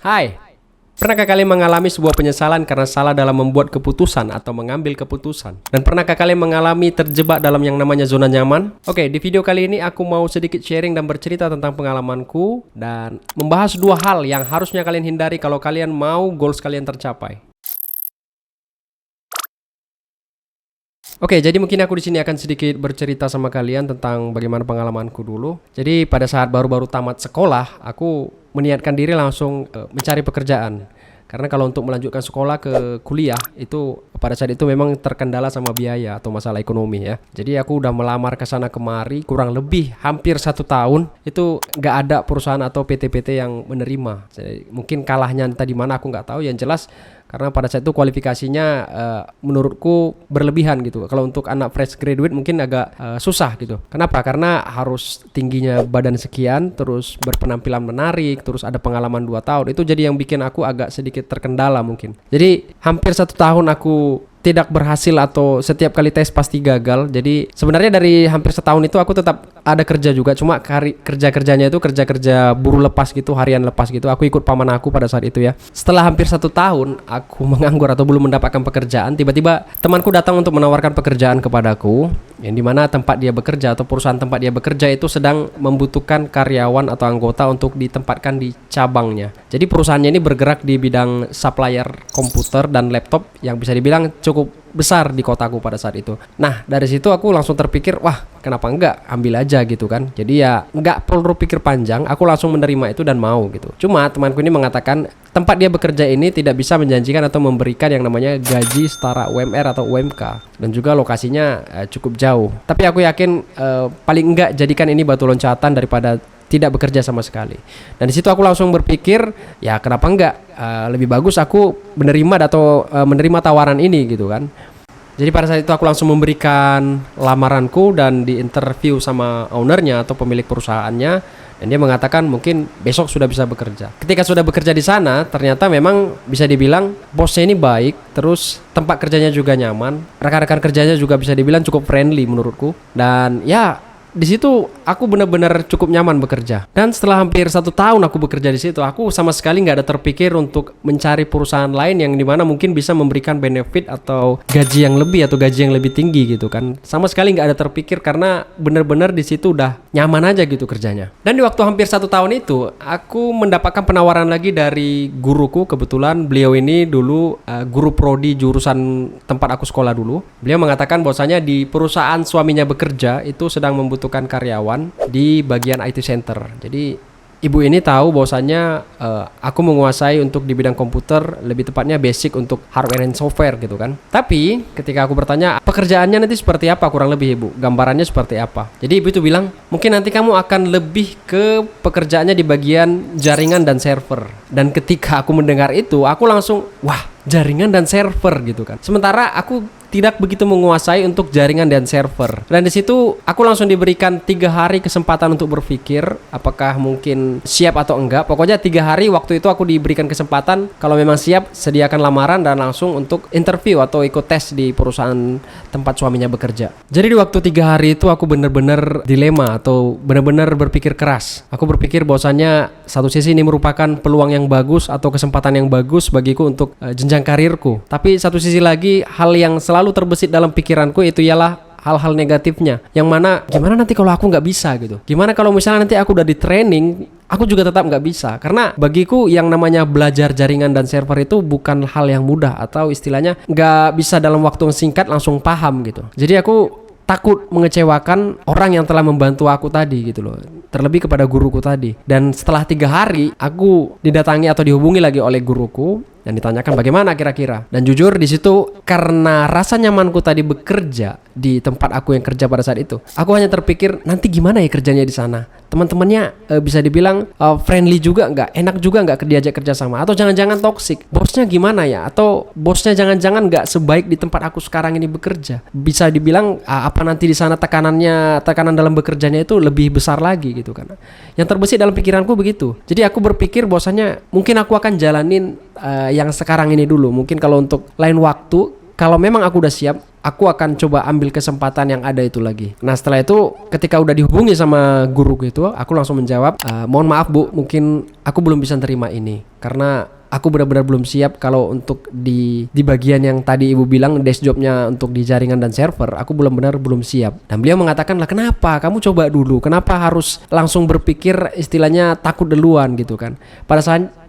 Hai, pernahkah kalian mengalami sebuah penyesalan karena salah dalam membuat keputusan atau mengambil keputusan? Dan pernahkah kalian mengalami terjebak dalam yang namanya zona nyaman? Oke, di video kali ini aku mau sedikit sharing dan bercerita tentang pengalamanku dan membahas dua hal yang harusnya kalian hindari kalau kalian mau goals kalian tercapai. Oke, jadi mungkin aku di sini akan sedikit bercerita sama kalian tentang bagaimana pengalamanku dulu. Jadi pada saat baru-baru tamat sekolah, aku meniatkan diri langsung mencari pekerjaan. Karena kalau untuk melanjutkan sekolah ke kuliah itu pada saat itu memang terkendala sama biaya atau masalah ekonomi ya. Jadi aku udah melamar ke sana kemari kurang lebih hampir 1 tahun itu nggak ada perusahaan atau PT-PT yang menerima. Jadi, mungkin kalahnya entah di mana aku nggak tahu. Yang jelas karena pada saat itu kualifikasinya menurutku berlebihan gitu. Kalau untuk anak fresh graduate mungkin agak susah gitu. Kenapa? Karena harus tingginya badan sekian, terus berpenampilan menarik, terus ada pengalaman 2 tahun. Itu jadi yang bikin aku agak sedikit terkendala mungkin. Jadi hampir 1 tahun aku tidak berhasil atau setiap kali tes pasti gagal. Jadi sebenarnya dari hampir setahun itu aku tetap ada kerja juga. Cuma kerja-kerjanya itu kerja-kerja buruh lepas gitu, harian lepas gitu. Aku ikut paman aku pada saat itu ya. Setelah hampir 1 tahun aku menganggur atau belum mendapatkan pekerjaan, tiba-tiba temanku datang untuk menawarkan pekerjaan kepadaku, yang dimana tempat dia bekerja atau perusahaan tempat dia bekerja itu sedang membutuhkan karyawan atau anggota untuk ditempatkan di cabangnya. Jadi perusahaannya ini bergerak di bidang supplier komputer dan laptop yang bisa dibilang cukup besar di kotaku pada saat itu. Nah dari situ aku langsung terpikir, wah kenapa enggak ambil aja gitu kan. Jadi ya enggak perlu pikir panjang, aku langsung menerima itu dan mau gitu. Cuma temanku ini mengatakan tempat dia bekerja ini tidak bisa menjanjikan atau memberikan yang namanya gaji setara UMR atau UMK, dan juga lokasinya cukup jauh. Tapi aku yakin paling enggak jadikan ini batu loncatan daripada tidak bekerja sama sekali. Dan di situ aku langsung berpikir, ya kenapa enggak, lebih bagus aku menerima atau menerima tawaran ini gitu kan. Jadi pada saat itu aku langsung memberikan lamaranku dan diinterview sama ownernya atau pemilik perusahaannya, dan dia mengatakan mungkin besok sudah bisa bekerja. Ketika sudah bekerja di sana, ternyata memang bisa dibilang bosnya ini baik, terus tempat kerjanya juga nyaman, rekan-rekan kerjanya juga bisa dibilang cukup friendly menurutku. Dan ya di situ aku benar-benar cukup nyaman bekerja. Dan setelah hampir 1 tahun aku bekerja di situ, aku sama sekali nggak ada terpikir untuk mencari perusahaan lain yang dimana mungkin bisa memberikan benefit atau gaji yang lebih atau gaji yang lebih tinggi gitu kan. Sama sekali nggak ada terpikir karena benar-benar di situ udah nyaman aja gitu kerjanya. Dan di waktu hampir 1 tahun itu, aku mendapatkan penawaran lagi dari guruku. Kebetulan beliau ini dulu guru prodi jurusan tempat aku sekolah dulu. Beliau mengatakan bahwasanya di perusahaan suaminya bekerja itu sedang membutuhkan karyawan di bagian IT center. Jadi ibu ini tahu bahwasannya aku menguasai untuk di bidang komputer, lebih tepatnya basic untuk hardware and software gitu kan. Tapi ketika aku bertanya pekerjaannya nanti seperti apa kurang lebih ibu, gambarannya seperti apa, jadi ibu itu bilang mungkin nanti kamu akan lebih ke pekerjaannya di bagian jaringan dan server. Dan ketika aku mendengar itu aku langsung wah, jaringan dan server gitu kan. Sementara aku tidak begitu menguasai untuk jaringan dan server. Dan di situ aku langsung diberikan 3 hari kesempatan untuk berpikir apakah mungkin siap atau enggak. Pokoknya 3 hari waktu itu aku diberikan kesempatan, kalau memang siap sediakan lamaran dan langsung untuk interview atau ikut tes di perusahaan tempat suaminya bekerja. Jadi di waktu 3 hari itu aku benar-benar dilema atau benar-benar berpikir keras. Aku berpikir bahwasannya satu sisi ini merupakan peluang yang bagus atau kesempatan yang bagus bagiku untuk jenjang karirku. Tapi satu sisi lagi hal yang selalu terbesit dalam pikiranku itu ialah hal-hal negatifnya, yang mana gimana nanti kalau aku nggak bisa gitu, gimana kalau misalnya nanti aku udah di training aku juga tetap nggak bisa. Karena bagiku yang namanya belajar jaringan dan server itu bukan hal yang mudah, atau istilahnya nggak bisa dalam waktu yang singkat langsung paham gitu. Jadi aku takut mengecewakan orang yang telah membantu aku tadi gitu loh, terlebih kepada guruku tadi. Dan setelah 3 hari aku didatangi atau dihubungi lagi oleh guruku dan ditanyakan bagaimana kira-kira. Dan jujur di situ karena rasa nyamanku tadi bekerja di tempat aku yang kerja pada saat itu, aku hanya terpikir nanti gimana ya kerjanya di sana. Teman-temannya bisa dibilang friendly juga nggak, enak juga nggak diajak kerja sama, atau jangan-jangan toksik. Bosnya gimana ya, atau bosnya jangan-jangan nggak sebaik di tempat aku sekarang ini bekerja. Bisa dibilang apa nanti di sana tekanan dalam bekerjanya itu lebih besar lagi gitu kan. Yang terbesit dalam pikiranku begitu. Jadi aku berpikir bahwasanya mungkin aku akan jalanin yang sekarang ini dulu. Mungkin kalau untuk lain waktu, kalau memang aku udah siap, aku akan coba ambil kesempatan yang ada itu lagi. Nah setelah itu ketika udah dihubungi sama guru gitu, aku langsung menjawab, mohon maaf Bu, mungkin aku belum bisa terima ini karena aku benar-benar belum siap kalau untuk di bagian yang tadi ibu bilang desk jobnya untuk di jaringan dan server, aku belum siap. Dan beliau mengatakan, lah kenapa kamu coba dulu, kenapa harus langsung berpikir istilahnya takut duluan gitu kan.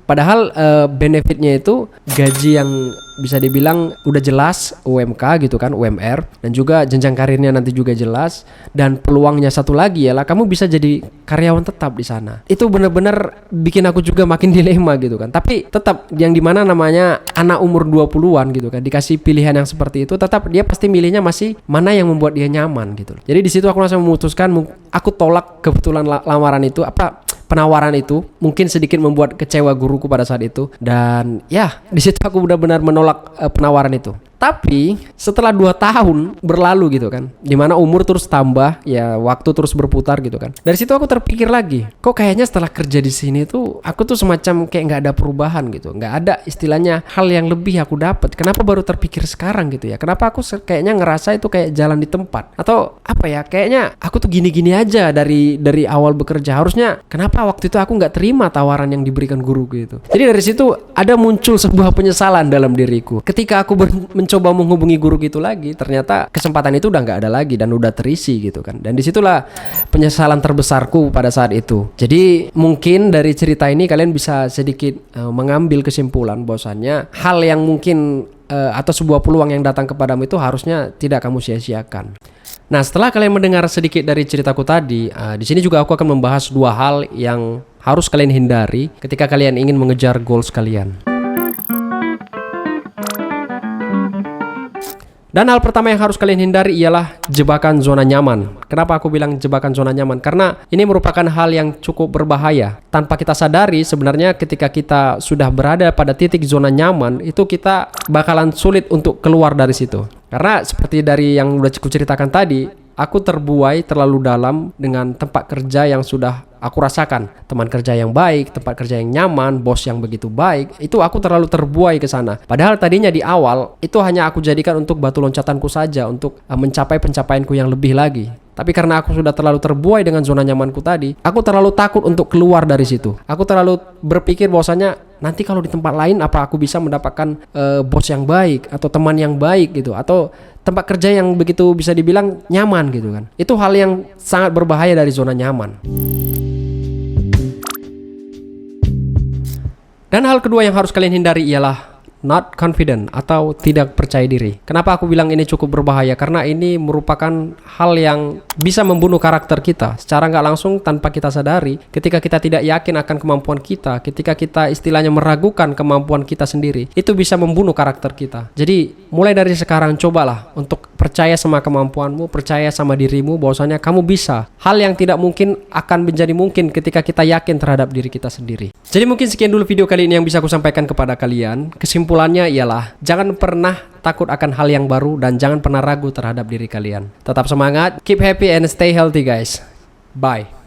Padahal benefitnya itu gaji yang bisa dibilang udah jelas, UMK gitu kan, UMR, dan juga jenjang karirnya nanti juga jelas, dan peluangnya satu lagi ya lah kamu bisa jadi karyawan tetap di sana. Itu benar-benar bikin aku juga makin dilema gitu kan. Tapi tetap yang dimana namanya anak umur 20-an gitu kan, dikasih pilihan yang seperti itu, tetap dia pasti milihnya masih mana yang membuat dia nyaman gitu. Jadi di situ aku langsung memutuskan, aku tolak kebetulan lamaran itu, penawaran itu mungkin sedikit membuat kecewa guruku pada saat itu, dan ya di situ aku benar-benar menolak penawaran itu. Tapi setelah 2 tahun berlalu gitu kan, dimana umur terus tambah, ya waktu terus berputar gitu kan. Dari situ aku terpikir lagi, kok kayaknya setelah kerja di sini tuh aku tuh semacam kayak nggak ada perubahan gitu, nggak ada istilahnya hal yang lebih aku dapat. Kenapa baru terpikir sekarang gitu ya? Kenapa aku kayaknya ngerasa itu kayak jalan di tempat, atau apa ya? Kayaknya aku tuh gini-gini aja dari awal bekerja. Harusnya kenapa waktu itu aku nggak terima tawaran yang diberikan guru gitu? Jadi dari situ ada muncul sebuah penyesalan dalam diriku. Ketika aku mencoba menghubungi guru gitu lagi, ternyata kesempatan itu udah nggak ada lagi dan udah terisi gitu kan. Dan disitulah penyesalan terbesarku pada saat itu. Jadi mungkin dari cerita ini kalian bisa sedikit mengambil kesimpulan bahwasannya hal yang mungkin atau sebuah peluang yang datang kepadamu itu harusnya tidak kamu sia-siakan. Nah, setelah kalian mendengar sedikit dari ceritaku tadi, di sini juga aku akan membahas 2 hal yang harus kalian hindari ketika kalian ingin mengejar goals kalian. Dan hal pertama yang harus kalian hindari ialah jebakan zona nyaman. Kenapa aku bilang jebakan zona nyaman? Karena ini merupakan hal yang cukup berbahaya. Tanpa kita sadari, sebenarnya ketika kita sudah berada pada titik zona nyaman, itu kita bakalan sulit untuk keluar dari situ. Karena seperti dari yang udah aku ceritakan tadi, aku terbuai terlalu dalam dengan tempat kerja yang sudah aku rasakan. Teman kerja yang baik, tempat kerja yang nyaman, bos yang begitu baik, itu aku terlalu terbuai ke sana. Padahal tadinya di awal, itu hanya aku jadikan untuk batu loncatanku saja, untuk mencapai pencapaianku yang lebih lagi. Tapi karena aku sudah terlalu terbuai dengan zona nyamanku tadi, aku terlalu takut untuk keluar dari situ. Aku terlalu berpikir bahwasanya nanti kalau di tempat lain apa aku bisa mendapatkan bos yang baik atau teman yang baik gitu, atau tempat kerja yang begitu bisa dibilang nyaman gitu kan. Itu hal yang sangat berbahaya dari zona nyaman. Dan hal kedua yang harus kalian hindari ialah not confident atau tidak percaya diri. Kenapa aku bilang ini cukup berbahaya? Karena ini merupakan hal yang bisa membunuh karakter kita secara nggak langsung tanpa kita sadari. Ketika kita tidak yakin akan kemampuan kita, ketika kita istilahnya meragukan kemampuan kita sendiri, itu bisa membunuh karakter kita. Jadi mulai dari sekarang cobalah untuk percaya sama kemampuanmu, percaya sama dirimu bahwasanya kamu bisa. Hal yang tidak mungkin akan menjadi mungkin ketika kita yakin terhadap diri kita sendiri. Jadi mungkin sekian dulu video kali ini yang bisa aku sampaikan kepada kalian. Kesimpulannya ialah jangan pernah takut akan hal yang baru dan jangan pernah ragu terhadap diri kalian. Tetap semangat, keep happy and stay healthy guys. Bye.